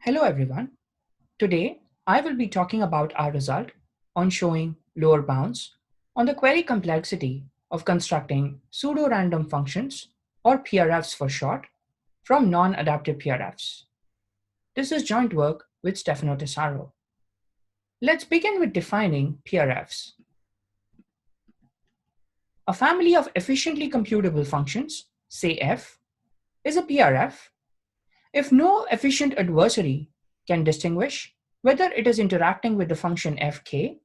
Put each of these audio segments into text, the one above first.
Hello everyone. Today I will be talking about our result on showing lower bounds on the query complexity of constructing pseudo-random functions, or PRFs for short, from non-adaptive PRFs. This is joint work with Stefano Tessaro. Let's begin with defining PRFs. A family of efficiently computable functions, say f, is a PRF if no efficient adversary can distinguish whether it is interacting with the function fk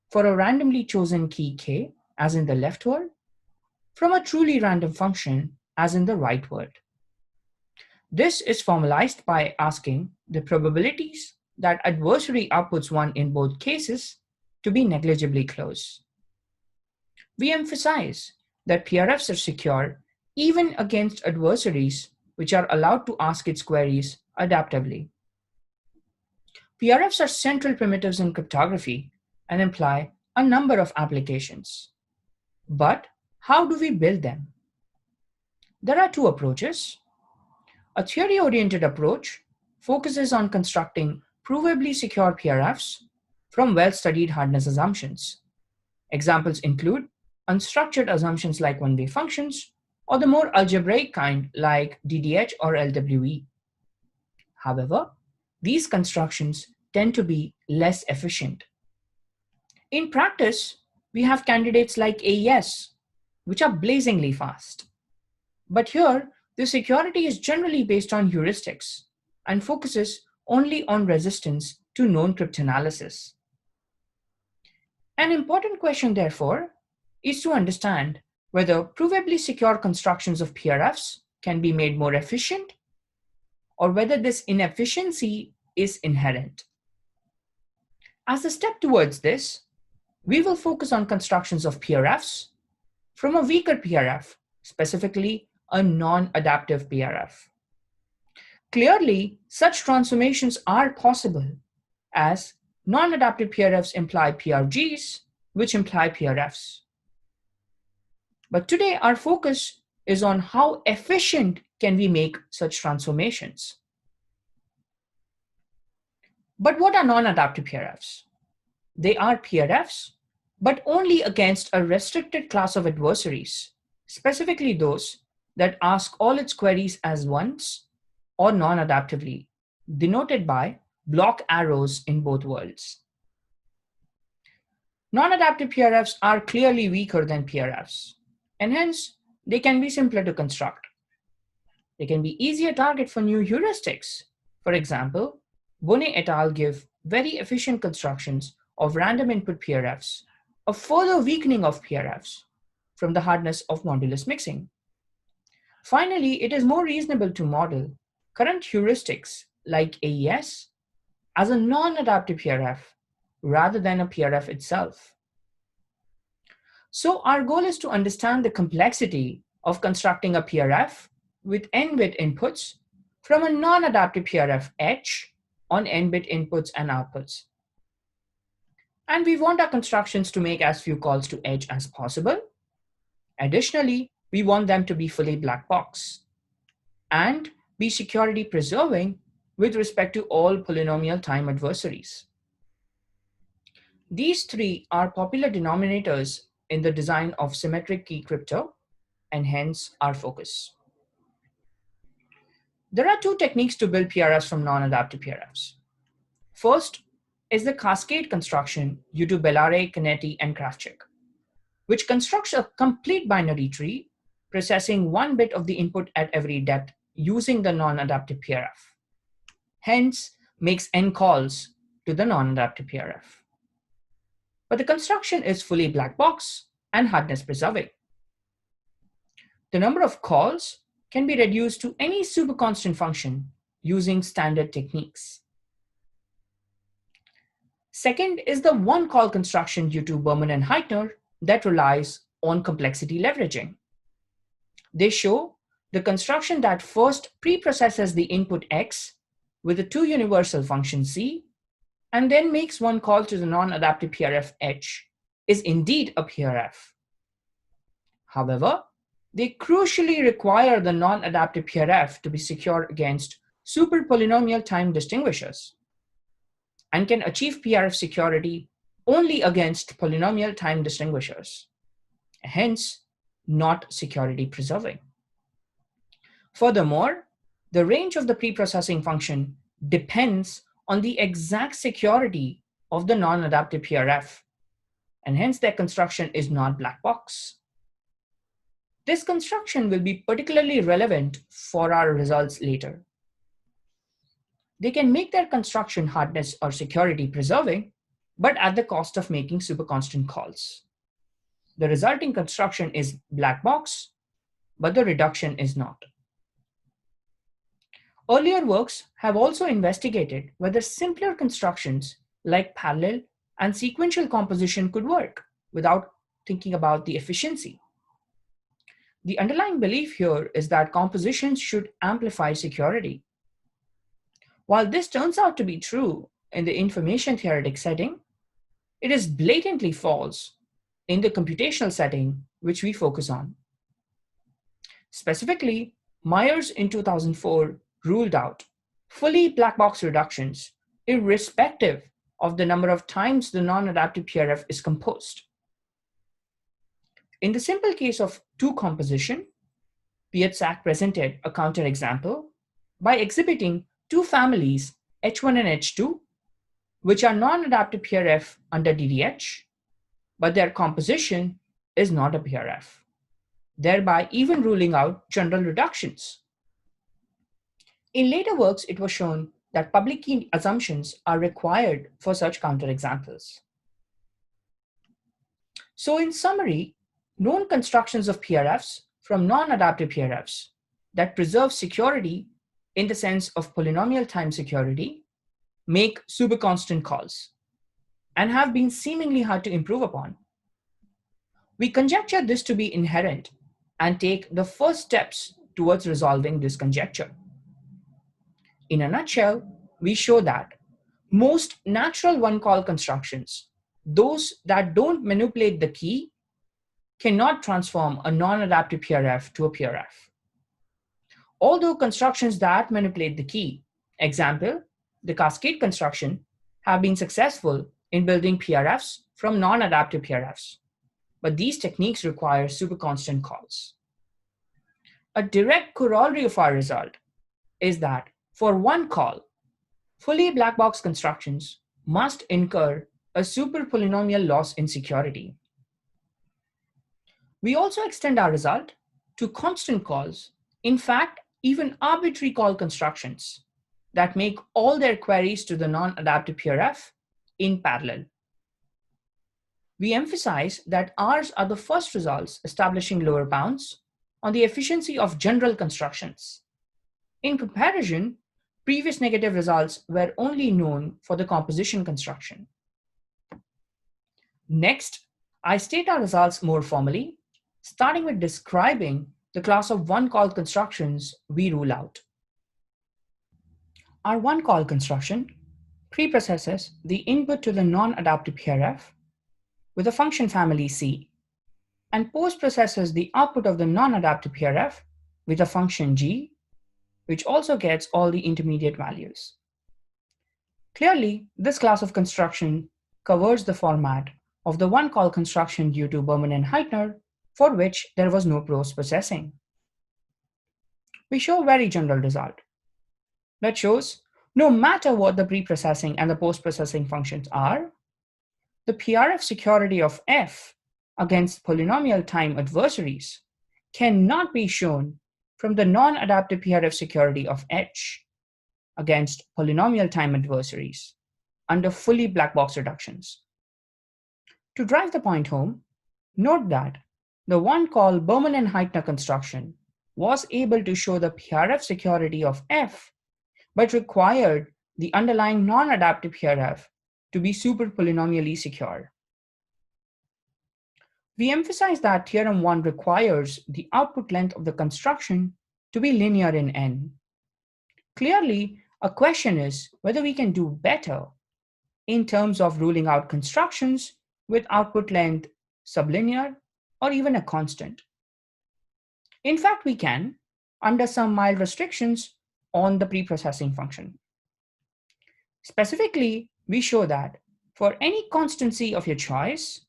for a randomly chosen key k, as in the left word, from a truly random function, as in the right word. This is formalized by asking the probabilities that adversary outputs 1 in both cases to be negligibly close. We emphasize that PRFs are secure even against adversaries which are allowed to ask its queries adaptively. PRFs are central primitives in cryptography and imply a number of applications. But how do we build them? There are two approaches. A theory-oriented approach focuses on constructing provably secure PRFs from well-studied hardness assumptions. Examples include unstructured assumptions like one-way functions, or the more algebraic kind like DDH or LWE. However, these constructions tend to be less efficient. In practice, we have candidates like AES, which are blazingly fast. But here, the security is generally based on heuristics and focuses only on resistance to known cryptanalysis. An important question, therefore, is to understand whether provably secure constructions of PRFs can be made more efficient, or whether this inefficiency is inherent. As a step towards this, we will focus on constructions of PRFs from a weaker PRF, specifically a non-adaptive PRF. Clearly, such transformations are possible, as non-adaptive PRFs imply PRGs, which imply PRFs. But today, our focus is on how efficient can we make such transformations. But what are non-adaptive PRFs? They are PRFs, but only against a restricted class of adversaries, specifically those that ask all its queries as once or non-adaptively, denoted by block arrows in both worlds. Non-adaptive PRFs are clearly weaker than PRFs, and hence they can be simpler to construct. They can be easier target for new heuristics. For example, Bonnet et al. Give very efficient constructions of random input PRFs, a further weakening of PRFs from the hardness of modulus mixing. Finally, it is more reasonable to model current heuristics like AES as a non-adaptive PRF rather than a PRF itself. So our goal is to understand the complexity of constructing a PRF with n-bit inputs from a non-adaptive PRF H on n-bit inputs and outputs. And we want our constructions to make as few calls to H as possible. Additionally, we want them to be fully black box and be security preserving with respect to all polynomial time adversaries. These three are popular denominators in the design of symmetric key crypto, and hence our focus. There are two techniques to build PRFs from non-adaptive PRFs. First is the Cascade Construction due to Bellare, Canetti, and Kravchuk, which constructs a complete binary tree, processing one bit of the input at every depth using the non-adaptive PRF. Hence, makes n calls to the non-adaptive PRF. But the construction is fully black box and hardness preserving. The number of calls can be reduced to any superconstant function using standard techniques. Second is the one-call construction due to Berman and Heitner that relies on complexity leveraging. They show the construction that first preprocesses the input x with a two-universal function c, and then makes one call to the non-adaptive PRF H is indeed a PRF. However, they crucially require the non-adaptive PRF to be secure against super polynomial time distinguishers and can achieve PRF security only against polynomial time distinguishers, hence not security preserving. Furthermore, the range of the preprocessing function depends on the exact security of the non-adaptive PRF, and hence their construction is not black box. This construction will be particularly relevant for our results later. They can make their construction hardness or security preserving, but at the cost of making superconstant calls. The resulting construction is black box, but the reduction is not. Earlier works have also investigated whether simpler constructions like parallel and sequential composition could work without thinking about the efficiency. The underlying belief here is that compositions should amplify security. While this turns out to be true in the information theoretic setting, it is blatantly false in the computational setting which we focus on. Specifically, Myers in 2004 ruled out fully black box reductions irrespective of the number of times the non-adaptive PRF is composed. In the simple case of two composition, Piatzak presented a counterexample by exhibiting two families, H1 and H2, which are non-adaptive PRF under DDH, but their composition is not a PRF, thereby even ruling out general reductions. In later works, it was shown that public key assumptions are required for such counterexamples. So in summary, known constructions of PRFs from non-adaptive PRFs that preserve security in the sense of polynomial time security make superconstant calls and have been seemingly hard to improve upon. We conjecture this to be inherent and take the first steps towards resolving this conjecture. In a nutshell, we show that most natural one-call constructions, those that don't manipulate the key, cannot transform a non-adaptive PRF to a PRF. Although constructions that manipulate the key, example, the Cascade construction, have been successful in building PRFs from non-adaptive PRFs, but these techniques require superconstant calls. A direct corollary of our result is that for one call, fully black box constructions must incur a super polynomial loss in security. We also extend our result to constant calls, in fact, even arbitrary call constructions that make all their queries to the non-adaptive PRF in parallel. We emphasize that ours are the first results establishing lower bounds on the efficiency of general constructions. In comparison, previous negative results were only known for the composition construction. Next, I state our results more formally, starting with describing the class of one-call constructions we rule out. Our one-call construction preprocesses the input to the non-adaptive PRF with a function family C and post-processes the output of the non-adaptive PRF with a function G, which also gets all the intermediate values. Clearly, this class of construction covers the format of the one-call construction due to Berman and Heitner, for which there was no post-processing. We show a very general result that shows no matter what the pre-processing and the post-processing functions are, the PRF security of F against polynomial time adversaries cannot be shown from the non-adaptive PRF security of H against polynomial time adversaries under fully black box reductions. To drive the point home, note that the one-call Berman and Heitner construction was able to show the PRF security of F, but required the underlying non-adaptive PRF to be super polynomially secure. We emphasize that theorem 1 requires the output length of the construction to be linear in n. Clearly, a question is whether we can do better in terms of ruling out constructions with output length sublinear or even a constant. In fact, we can, under some mild restrictions, on the preprocessing function. Specifically, we show that for any constant c of your choice,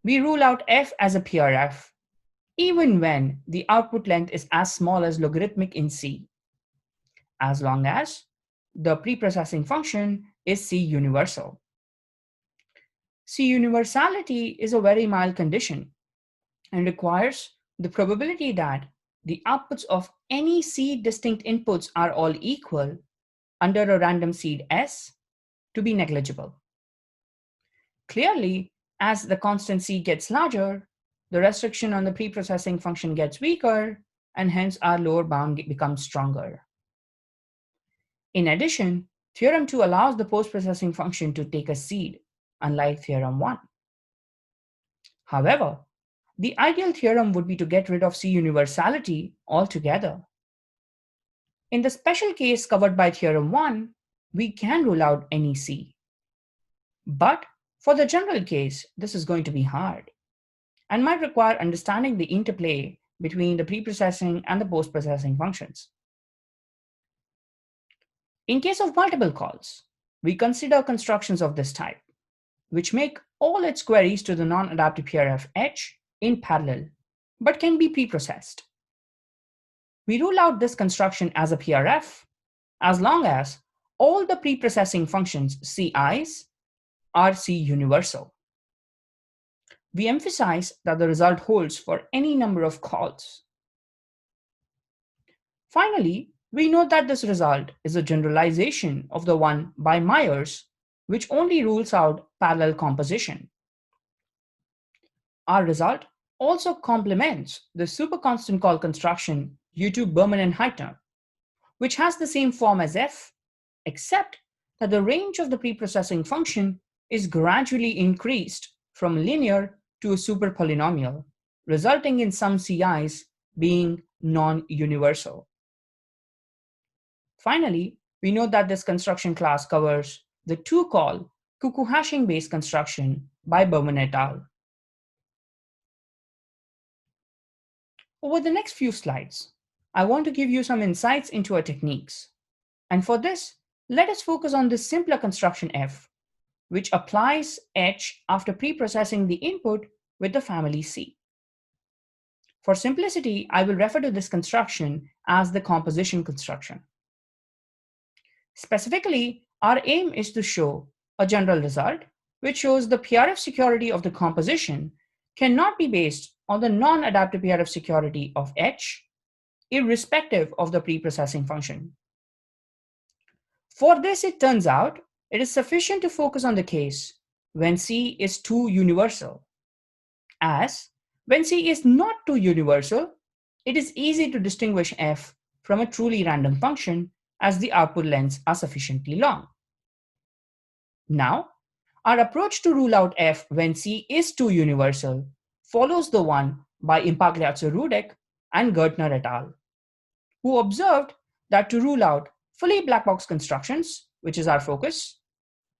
we rule out f as a PRF, even when the output length is as small as logarithmic in c, as long as the preprocessing function is C universal. C universality is a very mild condition and requires the probability that the outputs of any C distinct inputs are all equal under a random seed S to be negligible. Clearly, as the constant C gets larger, the restriction on the preprocessing function gets weaker, and hence our lower bound becomes stronger. In addition, Theorem 2 allows the post-processing function to take a seed, unlike Theorem 1. However, the ideal theorem would be to get rid of C universality altogether. In the special case covered by Theorem 1, we can rule out any C. But for the general case, this is going to be hard and might require understanding the interplay between the preprocessing and the post-processing functions. In case of multiple calls, we consider constructions of this type, which make all its queries to the non-adaptive PRF H in parallel, but can be preprocessed. We rule out this construction as a PRF as long as all the preprocessing functions CIs are C universal. We emphasize that the result holds for any number of calls. Finally, we note that this result is a generalization of the one by Myers, which only rules out parallel composition. Our result also complements the superconstant call construction due to Berman and Heitner, which has the same form as f, except that the range of the preprocessing function is gradually increased from linear to a super polynomial, resulting in some CIs being non-universal. Finally, we note that this construction class covers the two-call cuckoo hashing-based construction by Berman et al. Over the next few slides, I want to give you some insights into our techniques. And for this, let us focus on this simpler construction F, which applies H after preprocessing the input with the family C. For simplicity, I will refer to this construction as the composition construction. Specifically, our aim is to show a general result, which shows the PRF security of the composition cannot be based on the non-adaptive PRF security of H, irrespective of the preprocessing function. For this, it turns out it is sufficient to focus on the case when C is too universal. As when C is not too universal, it is easy to distinguish F from a truly random function as the output lengths are sufficiently long. Now, our approach to rule out F when C is too universal follows the one by Impagliazzo-Rudek and Gertner et al., who observed that to rule out fully black box constructions, which is our focus,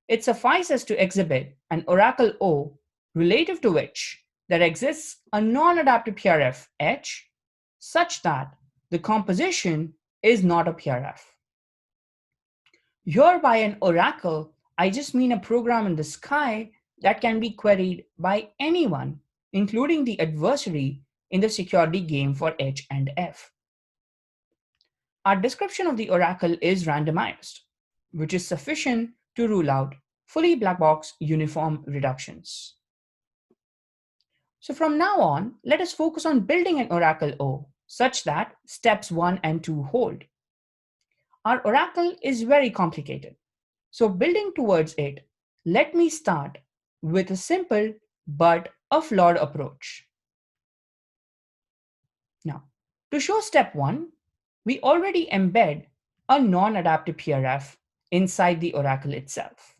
it suffices to exhibit an oracle O relative to which there exists a non-adaptive PRF H such that the composition is not a PRF. Here by an oracle, I just mean a program in the sky that can be queried by anyone, including the adversary in the security game for H and F. Our description of the oracle is randomized, which is sufficient to rule out fully black box uniform reductions. So from now on, let us focus on building an oracle O such that steps 1 and 2 hold. Our oracle is very complicated. So building towards it, let me start with a simple but a flawed approach. Now, to show step 1, we already embed a non-adaptive PRF inside the oracle itself.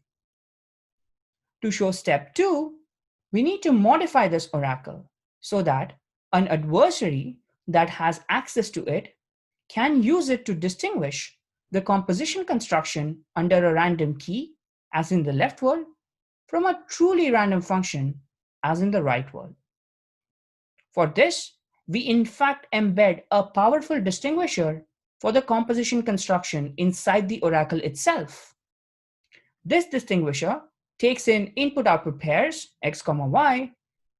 To show step 2, we need to modify this oracle so that an adversary that has access to it can use it to distinguish the composition construction under a random key, as in the left world, from a truly random function, as in the right world. For this, we in fact embed a powerful distinguisher for the composition construction inside the oracle itself. This distinguisher takes in input-output pairs x, y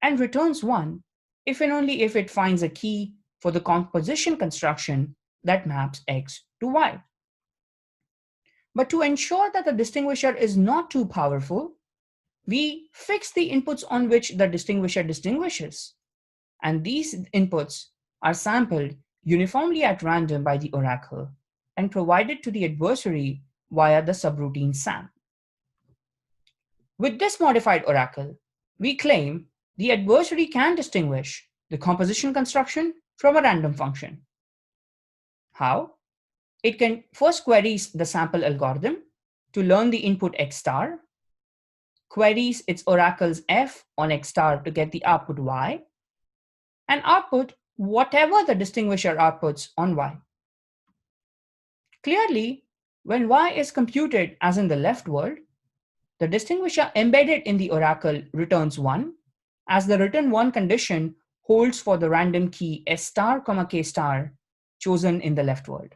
and returns 1 if and only if it finds a key for the composition construction that maps x to y. But to ensure that the distinguisher is not too powerful, we fix the inputs on which the distinguisher distinguishes. And these inputs are sampled uniformly at random by the oracle and provided to the adversary via the subroutine SAM. With this modified oracle, we claim the adversary can distinguish the composition construction from a random function. How? It can first queries the sample algorithm to learn the input x star, queries its oracles f on x star to get the output y, and output whatever the distinguisher outputs on y. Clearly, when y is computed as in the left world, the distinguisher embedded in the oracle returns 1, as the return 1 condition holds for the random key s star, k star chosen in the left world.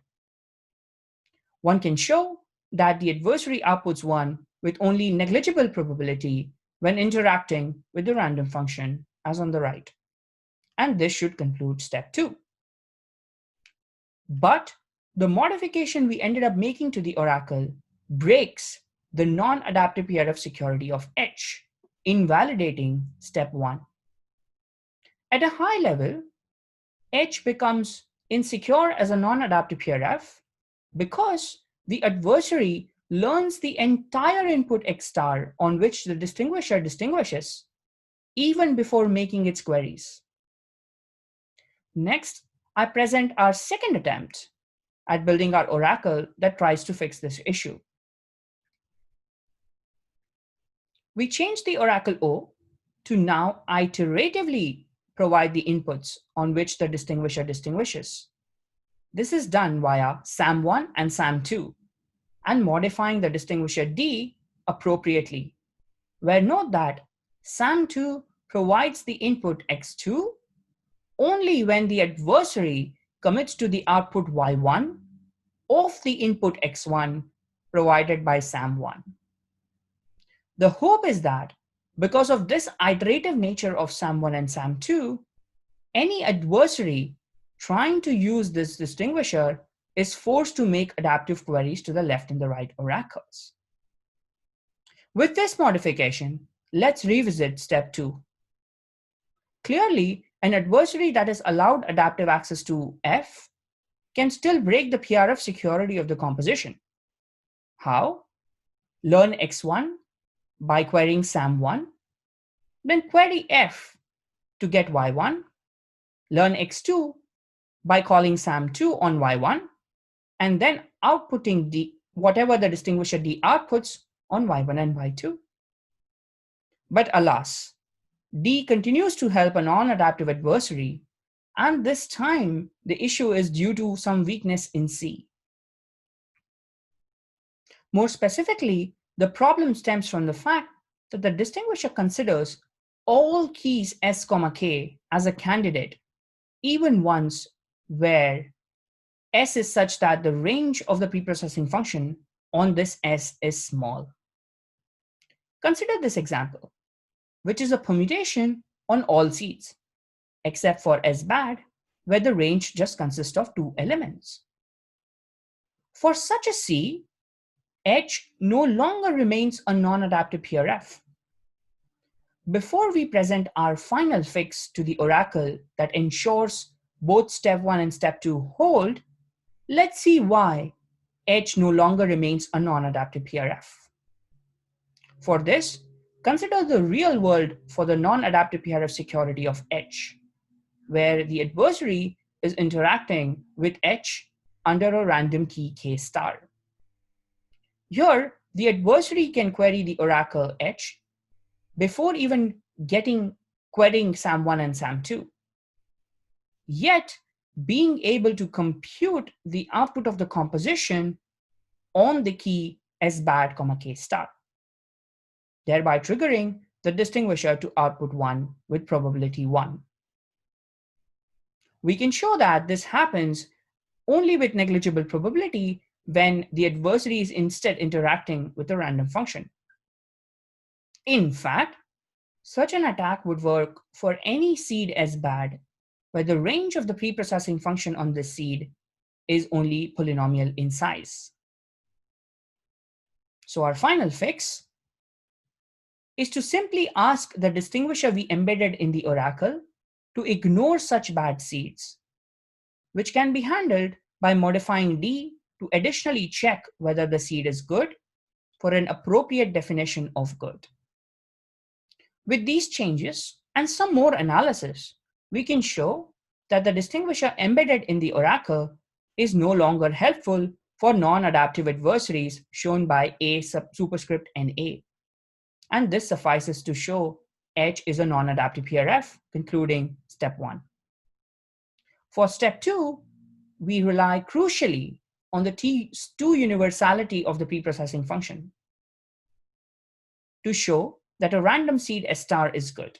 One can show that the adversary outputs 1 with only negligible probability when interacting with the random function as on the right. And this should conclude step 2. But the modification we ended up making to the oracle breaks the non-adaptive PRF security of H, invalidating step 1. At a high level, H becomes insecure as a non-adaptive PRF because the adversary learns the entire input x star on which the distinguisher distinguishes even before making its queries. Next, I present our second attempt at building our oracle that tries to fix this issue. We change the oracle O to now iteratively provide the inputs on which the distinguisher distinguishes. This is done via SAM1 and SAM2 and modifying the distinguisher D appropriately, where note that SAM2 provides the input x2 only when the adversary commits to the output y1 of the input x1 provided by SAM1. The hope is that because of this iterative nature of SAM1 and SAM2, any adversary trying to use this distinguisher is forced to make adaptive queries to the left and the right oracles. With this modification, let's revisit step 2. Clearly, an adversary that is allowed adaptive access to F can still break the PRF security of the composition. How? Learn X1 by querying SAM1, then query F to get Y1, learn X2 by calling SAM2 on Y1, and then outputting whatever the distinguisher D outputs on Y1 and Y2. But alas, D continues to help a non-adaptive adversary, and this time the issue is due to some weakness in C. More specifically, the problem stems from the fact that the distinguisher considers all keys S, K as a candidate, even ones where S is such that the range of the preprocessing function on this S is small. Consider this example, which is a permutation on all seeds, except for S bad, where the range just consists of 2 elements. For such a C, H no longer remains a non-adaptive PRF. Before we present our final fix to the oracle that ensures both step 1 and step 2 hold, let's see why H no longer remains a non-adaptive PRF. For this, consider the real world for the non-adaptive PRF security of H, where the adversary is interacting with H under a random key K star. Here, the adversary can query the oracle H before even querying SAM1 and SAM2. Yet, being able to compute the output of the composition on the key S bad, K star, thereby triggering the distinguisher to output 1 with probability 1. We can show that this happens only with negligible probability when the adversary is instead interacting with a random function. In fact, such an attack would work for any seed as bad, where the range of the preprocessing function on this seed is only polynomial in size. So our final fix is to simply ask the distinguisher we embedded in the oracle to ignore such bad seeds, which can be handled by modifying D to additionally check whether the seed is good for an appropriate definition of good. With these changes and some more analysis, we can show that the distinguisher embedded in the oracle is no longer helpful for non-adaptive adversaries shown by A superscript NA. And this suffices to show H is a non-adaptive PRF, concluding step 1. For step 2, we rely crucially on the T2 universality of the preprocessing function to show that a random seed S star is good.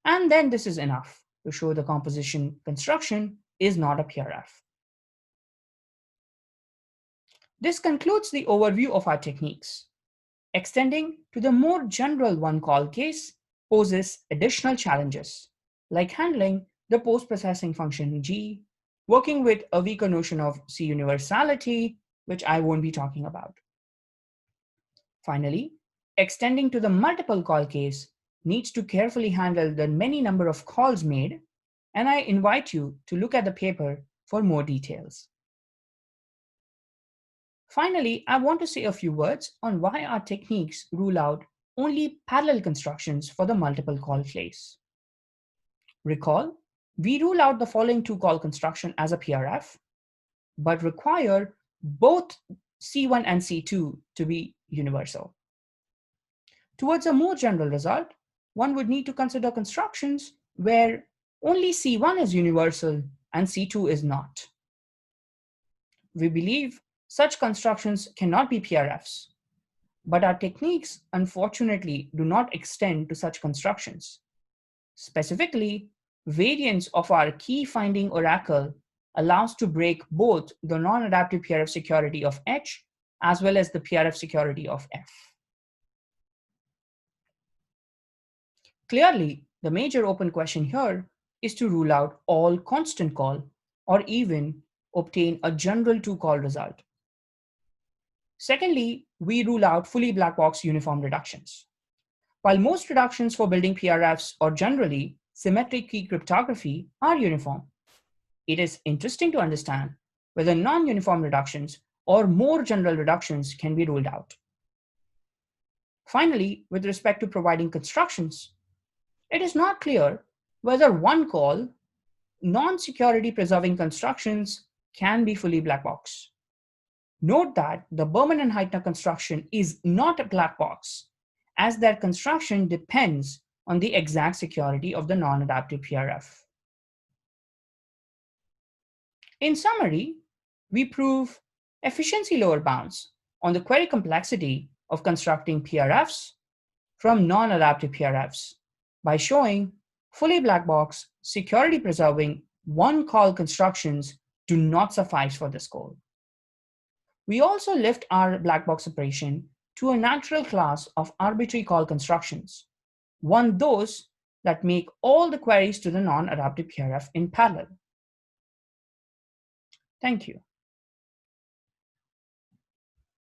And then this is enough to show the composition construction is not a PRF. This concludes the overview of our techniques. Extending to the more general one-call case poses additional challenges, like handling the post-processing function G, working with a weaker notion of C universality, which I won't be talking about. Finally, extending to the multiple call case needs to carefully handle the many number of calls made, and I invite you to look at the paper for more details. Finally, I want to say a few words on why our techniques rule out only parallel constructions for the multiple call case. Recall, we rule out the following two call construction as a PRF, but require both C1 and C2 to be universal. Towards a more general result, one would need to consider constructions where only C1 is universal and C2 is not. We believe such constructions cannot be PRFs, but our techniques unfortunately do not extend to such constructions. Specifically, variants of our key finding oracle allows to break both the non-adaptive PRF security of H as well as the PRF security of F. Clearly, the major open question here is to rule out all constant call or even obtain a general two-call result. Secondly, we rule out fully black box uniform reductions. While most reductions for building PRFs or generally symmetric key cryptography are uniform, it is interesting to understand whether non-uniform reductions or more general reductions can be ruled out. Finally, with respect to providing constructions, it is not clear whether one call non-security preserving constructions can be fully black box. Note that the Berman and Heitner construction is not a black box, as their construction depends on the exact security of the non-adaptive PRF. In summary, we prove efficiency lower bounds on the query complexity of constructing PRFs from non-adaptive PRFs by showing fully black box security preserving one call constructions do not suffice for this goal. We also lift our black box operation to a natural class of arbitrary call constructions, those that make all the queries to the non-adaptive PRF in parallel. Thank you.